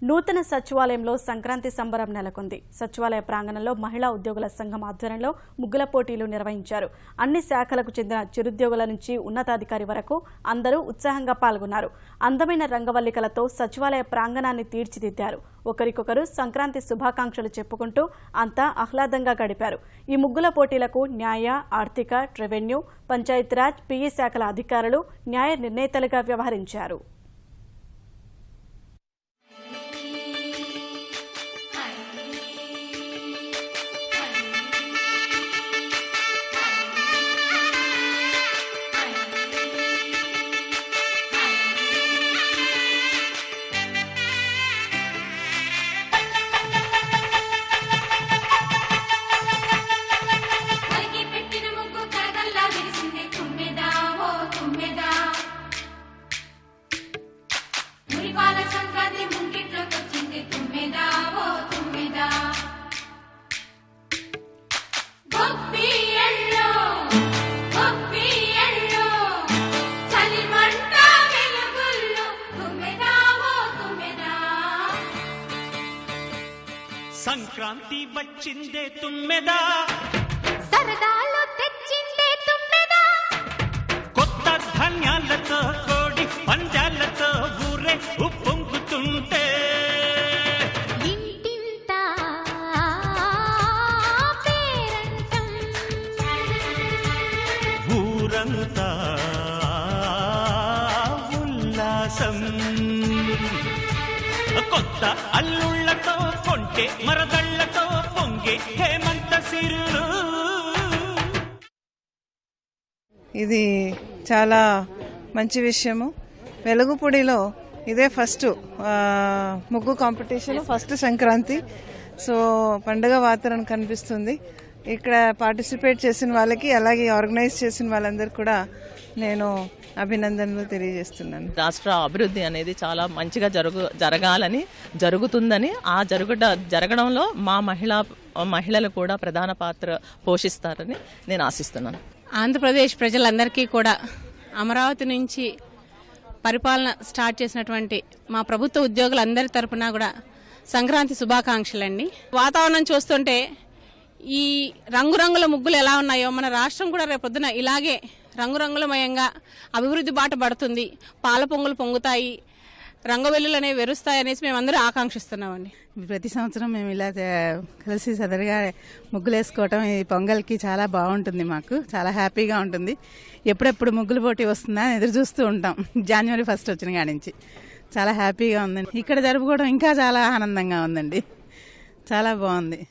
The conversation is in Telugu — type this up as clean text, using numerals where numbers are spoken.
నూతన సచివాలయంలో సంక్రాంతి సంబరం నెలకొంది. సచివాలయ ప్రాంగణంలో మహిళా ఉద్యోగుల సంఘం ఆధ్వర్యంలో ముగ్గుల పోటీలు నిర్వహించారు. అన్ని శాఖలకు చెందిన చిరుద్యోగుల నుంచి ఉన్నతాధికారి వరకు అందరూ ఉత్సాహంగా పాల్గొన్నారు. అందమైన రంగవల్లికలతో సచివాలయ ప్రాంగణాన్ని తీర్చిదిద్దారు. ఒకరికొకరు సంక్రాంతి శుభాకాంక్షలు చెప్పుకుంటూ అంతా ఆహ్లాదంగా గడిపారు. ఈ ముగ్గుల పోటీలకు న్యాయ, ఆర్థిక, రెవెన్యూ, పంచాయతీరాజ్, పిఈ శాఖల అధికారులు న్యాయ నిర్ణేతలుగా వ్యవహరించారు. సంక్రాంతి వచ్చిందే తుమ్మెదా, సరదాలు తెచ్చిందే తుమ్మెదా, కొత్త ధాన్యాలతో కోడి పంజాలతో ఊరే ఉప్పొంగుతుంటే ఇంటింటా పేరంటం, ఊరంతా ఉల్లాసం. కొత్త అల్లుళ్లతో కొంటే మరదళ్లతో పొంగే హేమంత సిరులు. ఇది చాలా మంచి విషయము. వెలుగుపూడిలో ఇదే ఫస్ట్ ముగ్గు కాంపిటీషన్, ఫస్ట్ సంక్రాంతి. సో పండుగ వాతావరణం కనిపిస్తుంది. ఇక్కడ పార్టిసిపేట్ చేసిన వాళ్ళకి, అలాగే ఆర్గనైజ్ చేసిన వాళ్ళందరికీ కూడా నేను అభినందనలు తెలియజేస్తున్నాను. రాష్ట్ర అభివృద్ధి అనేది చాలా మంచిగా జరగాలని, జరుగుతుందని, ఆ జరగడంలో మా మహిళలు కూడా ప్రధాన పాత్ర పోషిస్తారని నేను ఆశిస్తున్నాను. ఆంధ్రప్రదేశ్ ప్రజలందరికీ కూడా అమరావతి నుంచి పరిపాలన స్టార్ట్ చేసినటువంటి మా ప్రభుత్వ ఉద్యోగులందరి తరపున కూడా సంక్రాంతి శుభాకాంక్షలండి. వాతావరణం చూస్తుంటే ఈ రంగురంగుల ముగ్గులు ఎలా ఉన్నాయో మన రాష్ట్రం కూడా రేపొద్దున ఇలాగే రంగురంగులమయంగా అభివృద్ధి బాట పడుతుంది. పాల పొంగులు పొంగుతాయి, రంగవెల్లులు అనేవి వెరుస్తాయి అనేసి మేమందరూ ఆకాంక్షిస్తున్నామండి. ప్రతి సంవత్సరం మేము ఇలా కలిసి సదరుగా ముగ్గులు వేసుకోవటం ఈ పొంగల్కి చాలా బాగుంటుంది. మాకు చాలా హ్యాపీగా ఉంటుంది. ఎప్పుడెప్పుడు ముగ్గులు పోటీ వస్తుందా అని ఎదురు చూస్తూ ఉంటాం. జనవరి 1 వచ్చిన కాడి నుంచి చాలా హ్యాపీగా ఉందండి. ఇక్కడ జరుపుకోవడం ఇంకా చాలా ఆనందంగా ఉందండి. చాలా బాగుంది.